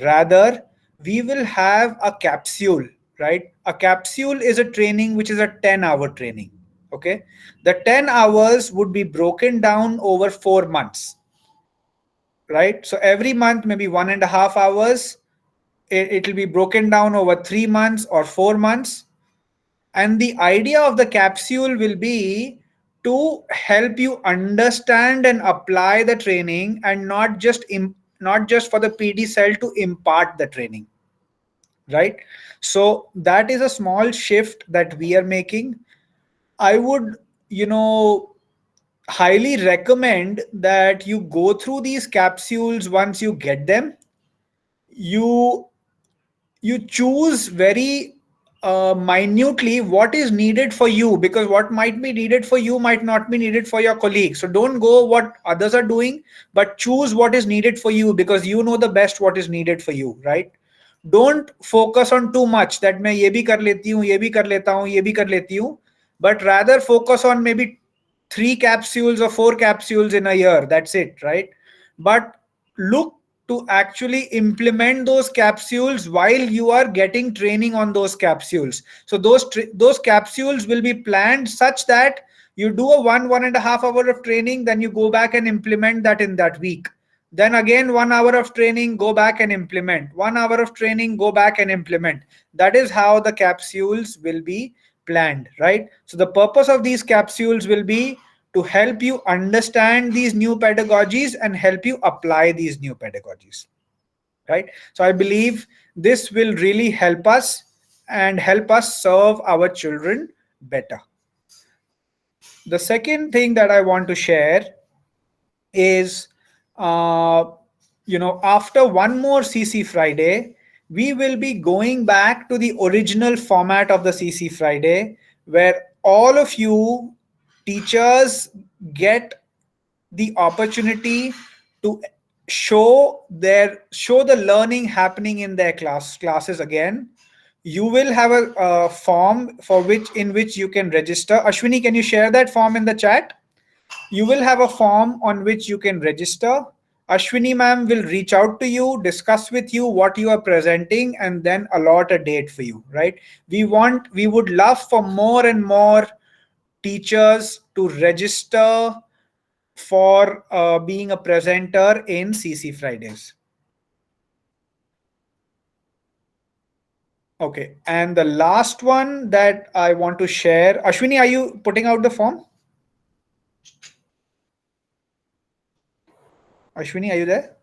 Rather, we will have a capsule, right? A capsule is a training which is a 10-hour training. Okay. The 10 hours would be broken down over 4 months, right? So every month, maybe 1.5 hours, it will be broken down over 3 months or 4 months. And the idea of the capsule will be to help you understand and apply the training, and not just for the PD cell to impart the training, right? So that is a small shift that we are making. I would, highly recommend that you go through these capsules. Once you get them, you choose very minutely what is needed for you, because what might be needed for you might not be needed for your colleague. So don't go what others are doing, but choose what is needed for you, because you know the best what is needed for you, right? Don't focus on too much that मैं ये भी कर लेती हूँ, ये भी कर लेता हूँ, ये भी कर लेती हूँ, but rather focus on maybe 3 capsules or 4 capsules in a year. That's it, right? But look to actually implement those capsules while you are getting training on those capsules. So those capsules will be planned such that you do a 1.5 hour of training, then you go back and implement that in that week. Then again 1 hour of training, go back and implement. 1 hour of training, go back and implement. That is how the capsules will be planned, right? So the purpose of these capsules will be to help you understand these new pedagogies and help you apply these new pedagogies, right? So I believe this will really help us and help us serve our children better. The second thing that I want to share is, after one more CC Friday, we will be going back to the original format of the CC Friday, where all of you teachers get the opportunity to show the learning happening in their classes again. You will have a form in which you can register. Ashwini, can you share that form in the chat? You will have a form on which you can register. Ashwini ma'am will reach out to you, discuss with you what you are presenting, and then allot a date for you, right? We would love for more and more teachers to register for being a presenter in CC Fridays. Okay, and the last one that I want to share, Ashwini, are you putting out the form? Ashwini, are you there?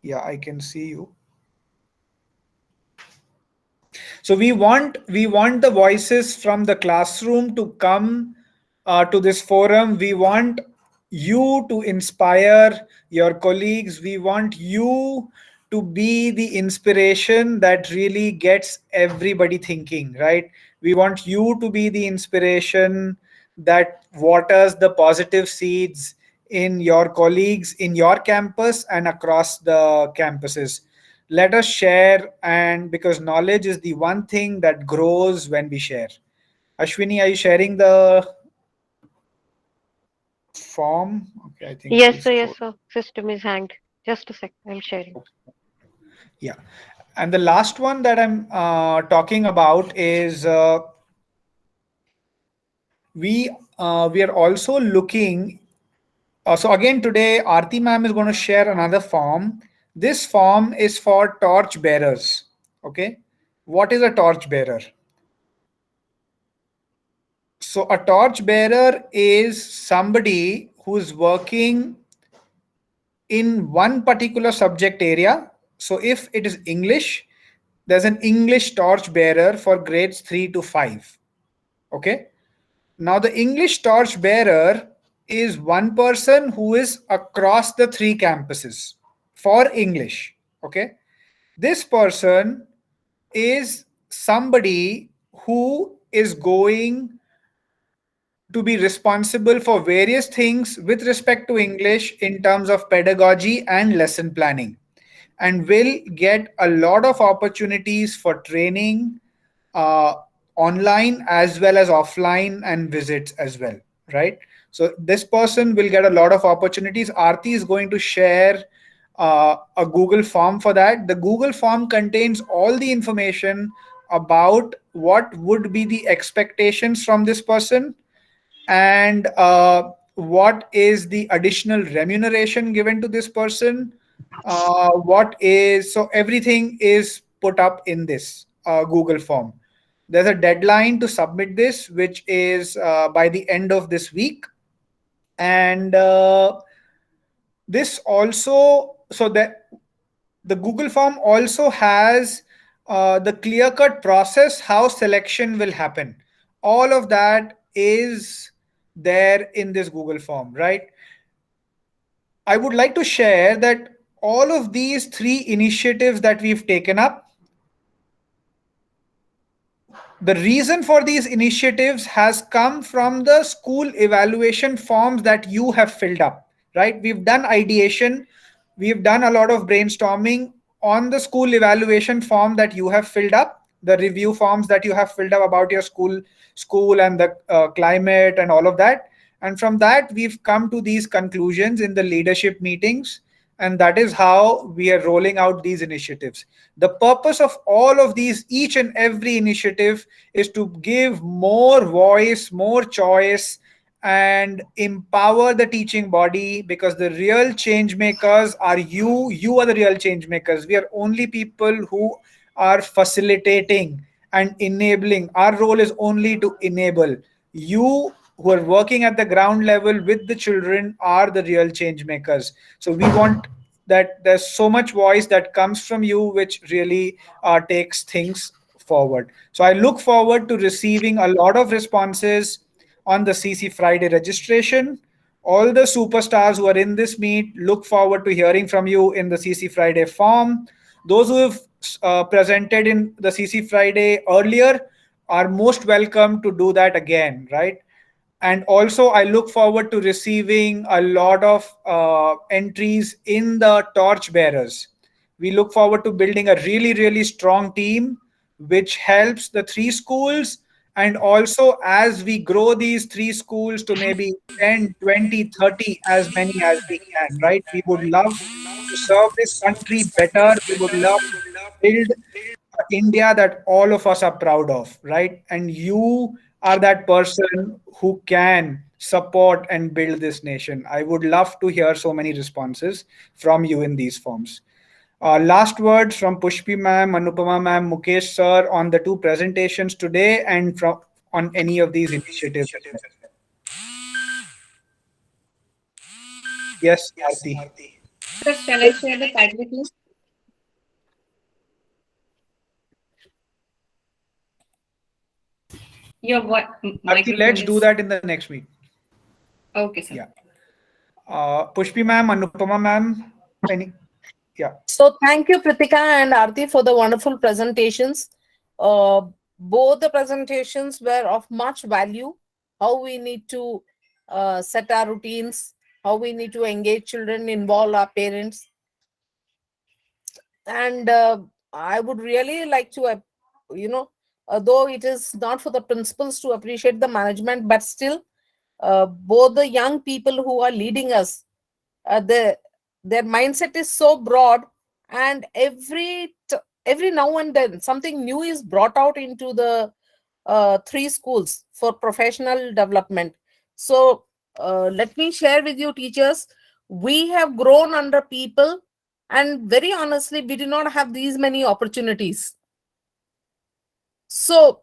Yeah, I can see you. So we want the voices from the classroom to come to this forum. We want you to inspire your colleagues. We want you to be the inspiration that really gets everybody thinking, right? We want you to be the inspiration that waters the positive seeds in your colleagues, in your campus and across the campuses. Let us share, and because knowledge is the one thing that grows when we share. Ashwini, are you sharing the form? Okay, I think Yes, sir. Yes, sir. System is hanged. Just a sec. I'm sharing. Yeah. And the last one that I'm talking about is we are also looking. So again, today, Aarti ma'am is going to share another form. This form is for torch bearers. Okay. What is a torch bearer? So a torch bearer is somebody who is working in one particular subject area. So if it is English, there's an English torch bearer for grades 3 to 5. Okay. Now the English torch bearer is one person who is across the 3 campuses for English. Okay. This person is somebody who is going to be responsible for various things with respect to English in terms of pedagogy and lesson planning, and will get a lot of opportunities for training online as well as offline and visits as well, right? So this person will get a lot of opportunities. Aarti is going to share a Google form for that. The Google form contains all the information about what would be the expectations from this person, and what is the additional remuneration given to this person. So everything is put up in this Google form. There's a deadline to submit this, which is by the end of this week. And this also, so that the Google form also has the clear-cut process, how selection will happen. All of that is there in this Google form, right? I would like to share that all of these 3 initiatives that we've taken up, the reason for these initiatives has come from the school evaluation forms that you have filled up, right? We've done ideation. We've done a lot of brainstorming on the school evaluation form that you have filled up, the review forms that you have filled up about your school and the climate and all of that. And from that, we've come to these conclusions in the leadership meetings. And that is how we are rolling out these initiatives. The purpose of all of these, each and every initiative, is to give more voice, more choice, and empower the teaching body, because the real change makers are you. You are the real change makers. We are only people who are facilitating and enabling. Our role is only to enable. You who are working at the ground level with the children are the real change makers. So we want that there's so much voice that comes from you, which really takes things forward. So I look forward to receiving a lot of responses on the CC Friday registration. All the superstars who are in this meet, look forward to hearing from you in the CC Friday form. Those who have presented in the CC Friday earlier, are most welcome to do that again, right? And also, I look forward to receiving a lot of entries in the torch bearers. We look forward to building a really, really strong team, which helps the 3 schools. And also, as we grow these 3 schools to maybe 10, 20, 30, as many as we can, right? We would love to serve this country better. We would love to build India that all of us are proud of, right? And you are that person who can support and build this nation. I would love to hear so many responses from you in these forms. Last words from Pushpi ma'am, Anupama ma'am, Mukesh sir on the 2 presentations today and from on any of these initiatives. Yes, Aarti. Sir, shall I share the title, please? Your what? Aarti, let's do that in the next week. Okay, sir. Yeah. Pushpi ma'am, Anupama ma'am, any? Yeah. So thank you, Pritika and Aarti, for the wonderful presentations. Both the presentations were of much value. How we need to set our routines, how we need to engage children, involve our parents. And I would really like to, though it is not for the principals to appreciate the management, but still, both the young people who are leading us, their mindset is so broad, and every now and then something new is brought out into the 3 schools for professional development. So let me share with you, teachers, we have grown under people, and very honestly, we do not have these many opportunities. So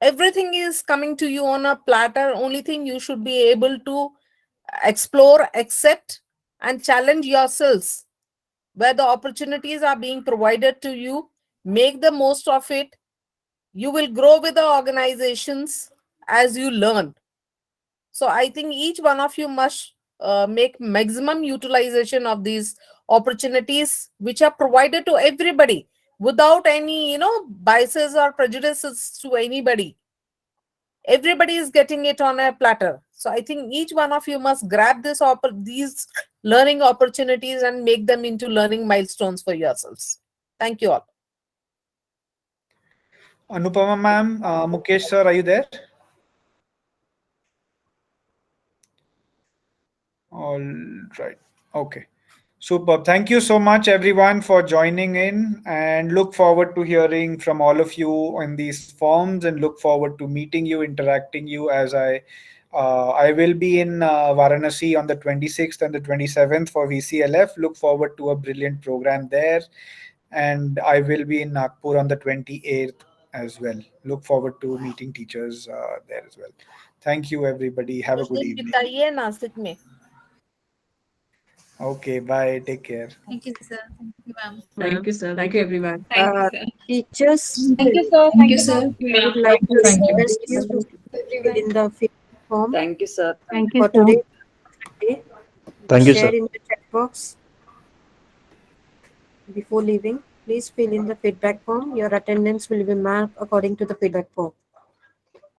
everything is coming to you on a platter. Only thing you should be able to explore, accept, and challenge yourselves. Where the opportunities are being provided to you, make the most of it. You will grow with the organizations as you learn. So I think each one of you must make maximum utilization of these opportunities which are provided to everybody without any biases or prejudices to anybody. Everybody is getting it on a platter. So I think each one of you must grab these learning opportunities and make them into learning milestones for yourselves. Thank you all. Anupama ma'am, Mukesh sir, are you there? All right. Okay. Super. Thank you so much, everyone, for joining in, and look forward to hearing from all of you in these forms, and look forward to meeting you, interacting you as I will be in Varanasi on the 26th and the 27th for VCLF. Look forward to a brilliant program there. And I will be in Nagpur on the 28th as well. Look forward to meeting teachers there as well. Thank you, everybody. Have a good evening. Okay, bye. Take care. Thank you, sir. Thank you, ma'am. Thank you, sir. Thank you, everyone. Teachers, Thank you, sir. Thank you, sir. I would like to Thank you. request you to fill in the feedback form Thank you, sir. Thank for today. Thank you, Share sir. in the chat box. Before leaving, please fill in the feedback form. Your attendance will be marked according to the feedback form.